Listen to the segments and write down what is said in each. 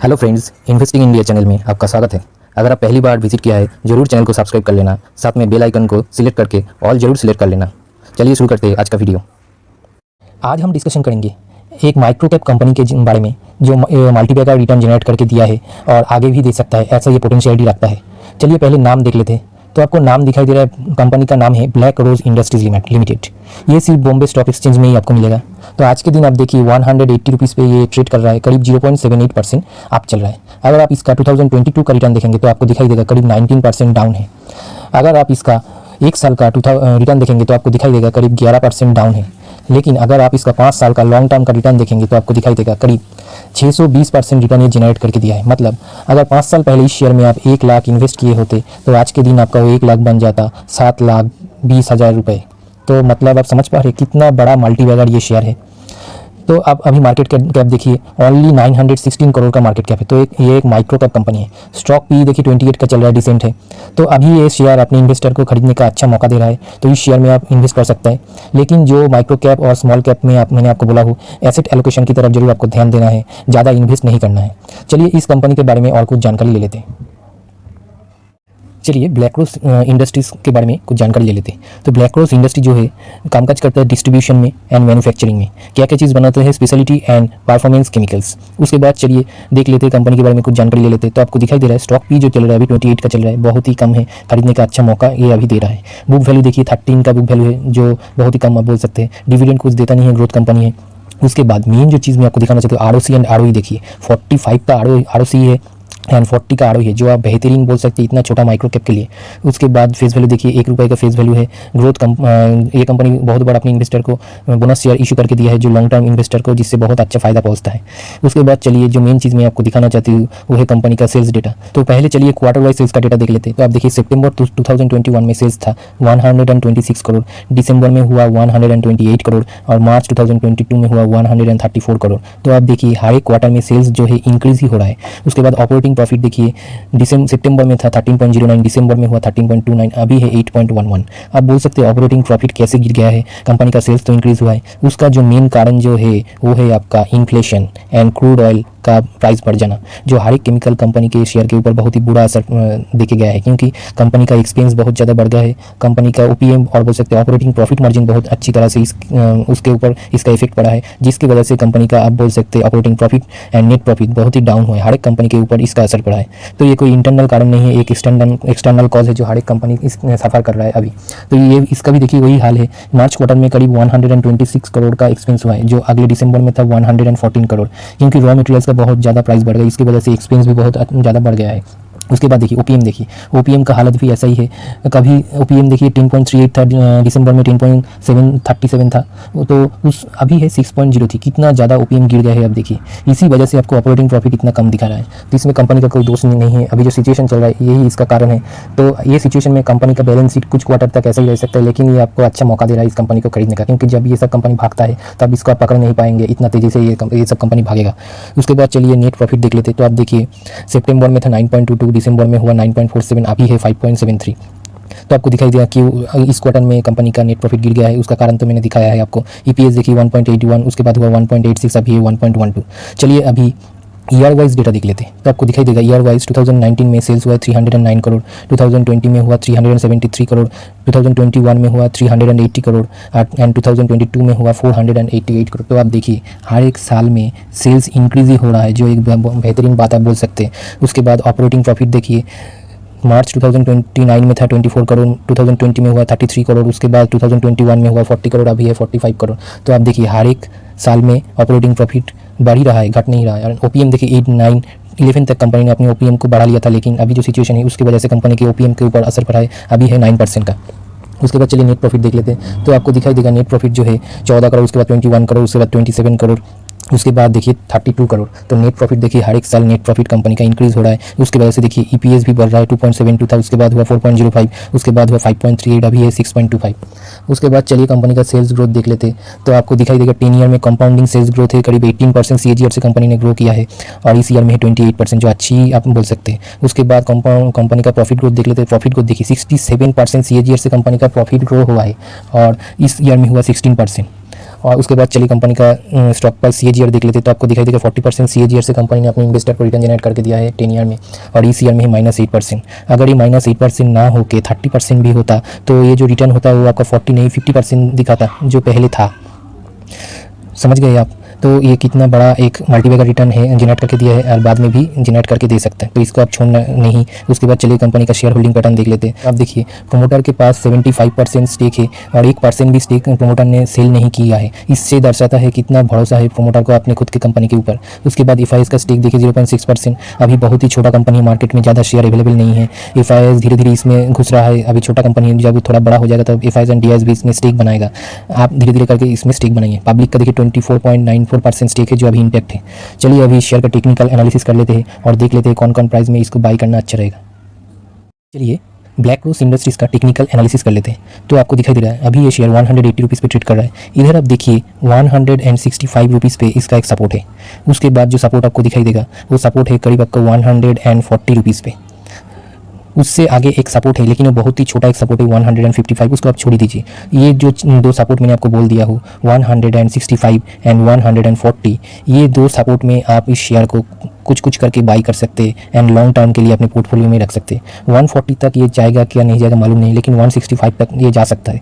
Hello friends, investing India channel में आपका स्वागत है। अगर आप पहली बार विजिट किया है जरूर चैनल को सब्सक्राइब कर लेना, साथ में बेल आइकन को सिलेक्ट करके ऑल जरूर सिलेक्ट कर लेना। चलिए शुरू करते हैं आज का वीडियो। आज हम डिस्कशन करेंगे एक माइक्रो कैप कंपनी के बारे में जो मल्टीबैगर रिटर्न जनरेट करके दिया है और आगे भी दे सकता है, ऐसा ये पोटेंशियलिटी रखता है। चलिए पहले नाम देख लेते हैं। तो आपको नाम दिखाई दे रहा है, कंपनी का नाम है ब्लैक रोज इंडस्ट्रीज लिमिटेड। ये सिर्फ बॉम्बे स्टॉक एक्सचेंज में ही आपको मिलेगा। तो आज के दिन आप देखिए 180 रुपीज़ पे ये ट्रेड कर रहा है, करीब 0.78% अप चल रहा है। अगर आप इसका 2022 का रिटर्न देखेंगे तो आपको दिखाई देगा करीब 19% डाउन है। अगर आप इसका एक साल का रिटर्न देखेंगे तो आपको दिखाई देगा करीब 11% डाउन है। लेकिन अगर आप इसका 5 साल का लॉन्ग टर्म का रिटर्न देखेंगे तो आपको दिखाई देगा करीब 620% रिटर्न ये जनरेट करके दिया है। मतलब अगर 5 साल पहले इस शेयर में आप 1 लाख इन्वेस्ट किए होते तो आज के दिन आपका वो 1 लाख बन जाता 7,20,000 रुपये। तो मतलब आप समझ पा रहे कितना बड़ा मल्टीबैगर ये शेयर है। तो आप अभी मार्केट कैप देखिए, ओनली 916 करोड़ का मार्केट कैप है। तो ये एक माइक्रो कैप कंपनी है। स्टॉक पी देखिए 28 का चल रहा है, डिसेंट है। तो अभी ये शेयर अपने इन्वेस्टर को खरीदने का अच्छा मौका दे रहा है, तो इस शेयर में आप इन्वेस्ट कर सकते हैं। लेकिन जो माइक्रो कैप और स्मॉल कैप में मैंने आपको बोला हूँ, एसेट एलोकेशन की तरफ जरूर आपको ध्यान देना है, ज़्यादा इन्वेस्ट नहीं करना है। चलिए इस कंपनी के बारे में और कुछ जानकारी ले लेते हैं। चलिए ब्लैक रोज इंडस्ट्रीज़ के बारे में कुछ जानकारी ले लेते हैं। तो ब्लैक रोज इंडस्ट्री जो है कामकाज करता है डिस्ट्रीब्यूशन में एंड मैन्युफैक्चरिंग में। क्या क्या चीज़ बनाते हैं, स्पेशलिटी एंड परफॉर्मेंस केमिकल्स। उसके बाद चलिए देख लेते हैं कंपनी के बारे में कुछ जानकारी ले लेते हैं। तो आपको दिखाई दे रहा है स्टॉक पी जो चल रहा है अभी 28 का चल रहा है, बहुत ही कम है, खरीदने का अच्छा मौका ये अभी दे रहा है। बुक वैल्यू देखिए 13 का बुक वैल्यू है, जो बहुत ही कम आप बोल सकते हैं। डिविडेंड कुछ देता नहीं है, ग्रोथ कंपनी है। उसके बाद मेन जो चीज़ मैं आपको दिखाना चाहती हूँ, आरओसी एंड आरओई देखिए 45 का आरओसी है एंड 40 का आरओई है, जो आप बेहतरीन बोल सकते हैं इतना छोटा माइक्रो कैप के लिए। उसके बाद फेस वैल्यू देखिए 1 रुपये का फेस वैल्यू है। ग्रोथ ये कंपनी बहुत बड़ा अपने इन्वेस्टर को बोनस शेयर इशू करके दिया है, जो लॉन्ग टर्म इन्वेस्टर को, जिससे बहुत अच्छा फायदा पहुंचता है। उसके बाद चलिए जो मेन चीज़ मैं आपको दिखाना चाहती हूँ वो है कंपनी का सेल्स डेटा। तो पहले चलिए क्वार्टर वाइज सेल्स का डेटा देख लेते हैं। तो आप देखिए सितंबर 2021 में सेल्स था 126 करोड़, दिसंबर में हुआ 128 करोड़ और मार्च 2022 में हुआ 134 करोड़। तो आप देखिए हर एक क्वार्टर में सेल्स जो है इंक्रीज ही हो रहा है। उसके बाद ऑपरेटिंग प्रॉफिट देखिए सितंबर में था 13.09, दिसंबर में हुआ 13.29, अभी है 8.11। आप बोल सकते हैं ऑपरेटिंग प्रॉफिट कैसे गिर गया है, कंपनी का सेल्स तो इंक्रीज हुआ है। उसका जो मेन कारण जो है वो है आपका इन्फ्लेशन एंड क्रूड ऑयल का प्राइस बढ़ जाना, जो हर एक केमिकल कंपनी के शेयर के ऊपर बहुत ही बुरा असर देखे गया है, क्योंकि कंपनी का एक्सपेंस बहुत ज़्यादा बढ़ गया है। कंपनी का ओपीएम और बोल सकते हैं ऑपरेटिंग प्रॉफिट मार्जिन बहुत अच्छी तरह से उसके ऊपर इसका इफेक्ट पड़ा है, जिसकी वजह से कंपनी का आप बोल सकते हैं operating profit and net profit बहुत ही डाउन हुआ है। हर एक कंपनी के ऊपर इसका असर पड़ा है। तो ये कोई इंटरनल कारण नहीं है, एक एक्सटर्नल कॉज है जो हर एक कंपनी सफ़र कर रहा है अभी। तो ये इसका भी देखिए वही हाल है। मार्च क्वार्टर में करीब 126 करोड़ का एक्सपेंस हुआ है, जो अगले दिसंबर में था 114 करोड़, क्योंकि रॉ मटेरियल्स का बहुत ज़्यादा प्राइस बढ़ गया, इसकी वजह से एक्सपेंस भी बहुत ज़्यादा बढ़ गया है। उसके बाद देखिए ओपीएम देखिए, ओपीएम का हालत भी ऐसा ही है। कभी ओपीएम देखिए 10.38 था, दिसंबर में 10.737 था, तो उस अभी है 6.0 थी। कितना ज़्यादा ओपीएम गिर गया है अब देखिए। इसी वजह से आपको ऑपरेटिंग प्रॉफिट इतना कम दिखा रहा है। तो इसमें कंपनी का कोई दोष नहीं है, अभी जो सिचुएशन चल रहा है यही इसका कारण है। तो ये सिचुएशन में कंपनी का बैलेंस शीट कुछ क्वार्टर तक ऐसा ही रह सकता है, लेकिन ये आपको अच्छा मौका दे रहा है इस कंपनी को खरीदने का, क्योंकि जब ये सब कंपनी भागता है तब इसको आप पकड़ नहीं पाएंगे, इतना तेज़ी से ये सब कंपनी भागेगा। उसके बाद चलिए नेट प्रॉफिट देख लेते। तो आप देखिए सितंबर में था 9.22, दिसंबर में हुआ 9.47, अभी है 5.73। तो आपको दिखाई दिया कि इस क्वार्टर में कंपनी का नेट प्रॉफिट गिर गया है। उसका कारण तो मैंने दिखाया है आपको। ईपीएस देखिए 1.81, उसके बाद हुआ 1.86, अभी है 1.12। चलिए अभी ईयर वाइज डेटा देख लेते हैं। तो आपको दिखाई देगा ईयर वाइज 2019 में सेल्स हुआ 309 करोड़, 2020 में हुआ 373 करोड़, 2021 में हुआ 380 करोड़ एंड 2022 में हुआ 488 करोड़। तो आप देखिए हर एक साल में सेल्स इंक्रीज ही हो रहा है, जो एक बेहतरीन बात आप बोल सकते हैं। उसके बाद ऑपरेटिंग प्रॉफिट देखिए, मार्च 2029 में था 24 करोड़, 2020 में हुआ 33 करोड़, उसके बाद 2021 में हुआ 40 करोड़, अभी है 45 करोड़। तो आप देखिए हर एक साल में ऑपरेटिंग प्रॉफिट बढ़ ही रहा है, घट नहीं रहा है। और ओपीएम देखिए 8, 9, 11 तक कंपनी ने अपने ओपीएम को बढ़ा लिया था, लेकिन अभी जो सिचुएशन है उसकी वजह से कंपनी के ओपीएम के ऊपर असर पड़ा है, अभी है 9% का। उसके बाद चलिए नेट प्रॉफिट देख लेते हैं। तो आपको दिखाई देगा नेट प्रॉफिट जो है 14 करोड़, उसके बाद 21 करोड़, उसके बाद 27 करोड़, उसके बाद देखिए 32 करोड़। तो नेट प्रॉफिट देखिए हर एक साल नेट प्रॉफिट कंपनी का इंक्रीज हो रहा है। उसकी वजह से देखिए ईपीएस भी बढ़ रहा है, 2.72 था, उसके बाद हुआ 4.05, उसके बाद हुआ 5.38, अभी है 6.25। उसके बाद चलिए कंपनी का सेल्स ग्रोथ देख लेते हैं। तो आपको दिखाई देगा 10 ईयर में कंपाउंडिंग सेल्स ग्रोथ है, करीब 18% सीएजीआर से कंपनी ने ग्रो किया है, और इस ईयर में है 28%, जो अच्छी आप बोल सकते हैं। उसके बाद कंपनी का प्रॉफिट ग्रोथ देख लेते हैं। प्रॉफिट ग्रोथ देखिए 67% सीएजीआर से कंपनी का प्रॉफिट ग्रो हुआ है, और इस ईयर में हुआ 16%। और उसके बाद चलिए कंपनी का स्टॉक प्राइस CAGR देख लेते हैं। तो आपको दिखाई देगा 40% CAGR से कंपनी ने अपने इन्वेस्टर को रिटर्न जनरेट करके दिया है 10 ईयर में, और इस ईयर में ही -8%। अगर ये -8% ना होके 30% भी होता तो ये जो रिटर्न होता है वो आपका 40 नहीं 50% दिखाता जो पहले था। समझ गए आप? तो ये कितना बड़ा एक मल्टीबैगर रिटर्न है जनरेट करके दिया है और बाद में भी जनरेट करके दे सकता है, तो इसको आप छोड़ना नहीं। उसके बाद चलिए कंपनी का शेयर होल्डिंग पैटर्न देख लेते हैं। आप देखिए प्रोमोटर के पास 75% स्टेक है और 1% भी स्टेक प्रोमोटर ने सेल नहीं किया है। इससे दर्शाता है कितना भरोसा है प्रोमोटर को अपने खुद की कंपनी के ऊपर। उसके बाद FIS का स्टेक देखिए 0.6%। अभी बहुत ही छोटा कंपनी है, मार्केट में ज़्यादा शेयर अवेलेबल नहीं है। FIS धीरे धीरे इसमें घुस रहा है, अभी छोटा कंपनी है, जब थोड़ा बड़ा हो जाएगा तब FIS एंड DIS भी इसमें स्टेक बनाएगा। आप धीरे धीरे करके इसमें स्टेक बनाइए। पब्लिक का देखिए 24.94% स्टेक है जो अभी इंटैक्ट है। चलिए अभी शेयर का टेक्निकल एनालिसिस कर लेते हैं और देख लेते हैं कौन कौन प्राइस में इसको बाई करना अच्छा रहेगा। चलिए ब्लैक रोज इंडस्ट्रीज का टेक्निकल एनालिसिस कर लेते हैं। तो आपको दिखाई दे रहा है अभी ये शेयर 180 रुपीज़ पे ट्रेड कर रहा है। इधर आप देखिए 165 रुपीज़ पे इसका एक सपोर्ट है। उसके बाद जो सपोर्ट आपको दिखाई देगा वो सपोर्ट है करीब आपको 140 रुपीज़ पे। उससे आगे एक सपोर्ट है लेकिन वो बहुत ही छोटा एक सपोर्ट है 155, उसको आप छोड़ ही दीजिए। ये जो दो सपोर्ट मैंने आपको बोल दिया हो 165 एंड 140, ये दो सपोर्ट में आप इस शेयर को कुछ कुछ करके बाई कर सकते हैं एंड लॉन्ग टर्म के लिए अपने पोर्टफोलियो में रख सकते हैं। 140 तक ये जाएगा क्या नहीं जाएगा मालूम नहीं, लेकिन 165 तक ये जा सकता है।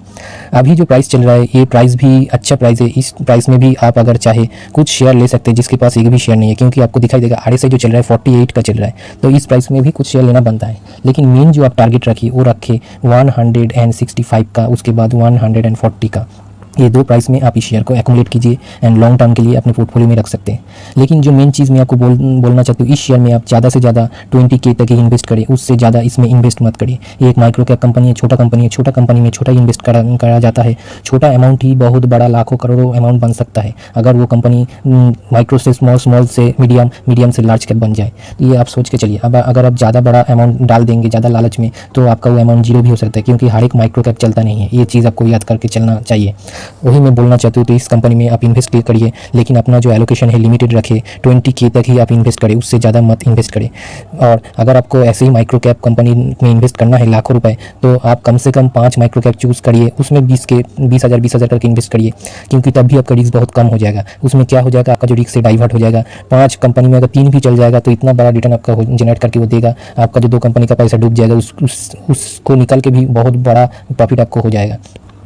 अभी जो प्राइस चल रहा है ये प्राइस भी अच्छा प्राइस है। इस प्राइस में भी आप अगर चाहे कुछ शेयर ले सकते हैं जिसके पास एक भी शेयर नहीं है, क्योंकि आपको दिखाई देगा RSI जो चल रहा है 48 का चल रहा है, तो इस प्राइस में भी कुछ शेयर लेना बनता है। लेकिन मेन जो आप टारगेट रखिए वो रखे 165 का, उसके बाद 140 का। ये दो प्राइस में आप इस शेयर को एक्यूमुलेट कीजिए एंड लॉन्ग टर्म के लिए अपने पोर्टफोलियो में रख सकते हैं। लेकिन जो मेन चीज़ मैं आपको बोलना चाहती हूँ, इस शेयर में आप ज़्यादा से ज़्यादा 20K तक ही इन्वेस्ट करें, उससे ज़्यादा इसमें इन्वेस्ट मत करिए। ये एक माइक्रो कैप कंपनी है, छोटा कंपनी है, छोटा कंपनी में छोटा ही इन्वेस्ट करा जाता है। छोटा अमाउंट ही बहुत बड़ा लाखों करोड़ों अमाउंट बन सकता है अगर वो कंपनी माइक्रो से स्मॉल, स्मॉल से मीडियम, मीडियम से लार्ज कैप बन जाए। ये आप सोच के चलिए। अब अगर आप ज़्यादा बड़ा अमाउंट डाल देंगे ज़्यादा लालच में तो आपका वो अमाउंट जीरो भी हो सकता है, क्योंकि हर एक माइक्रो कैप चलता नहीं है। ये चीज़ आपको याद करके चलना चाहिए। वही मैं बोलना चाहते हो तो इस कंपनी में आप इन्वेस्ट करिए, लेकिन अपना जो एलोकेशन है लिमिटेड रखिए। 20K तक ही आप इन्वेस्ट करें, उससे ज़्यादा मत इन्वेस्ट करें। और अगर आपको ऐसे ही माइक्रो कैप कंपनी में इन्वेस्ट करना है लाखों रुपए, तो आप कम से कम 5 माइक्रो कैप चूज़ करिए, उसमें 20,000 करके इन्वेस्ट करिए, क्योंकि तब भी आपका रिस्क बहुत कम हो जाएगा। उसमें क्या हो जाएगा, आपका जो रिस्क से डाइवर्ट हो जाएगा। 5 कंपनी में अगर 3 भी चल जाएगा तो इतना बड़ा रिटर्न आपका जनरेट करके वो देगा। आपका जो 2 कंपनी का पैसा डूब जाएगा उसको निकल के भी बहुत बड़ा प्रॉफिट आपको हो जाएगा।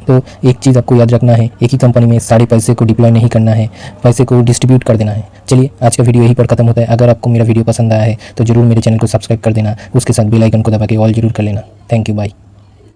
तो एक चीज़ आपको याद रखना है, एक ही कंपनी में सारे पैसे को डिप्लॉय नहीं करना है, पैसे को डिस्ट्रीब्यूट कर देना है। चलिए आज का वीडियो यहीं पर खत्म होता है। अगर आपको मेरा वीडियो पसंद आया है तो जरूर मेरे चैनल को सब्सक्राइब कर देना, उसके साथ बेल आइकन को दबा के ऑल जरूर कर लेना। Thank you, bye.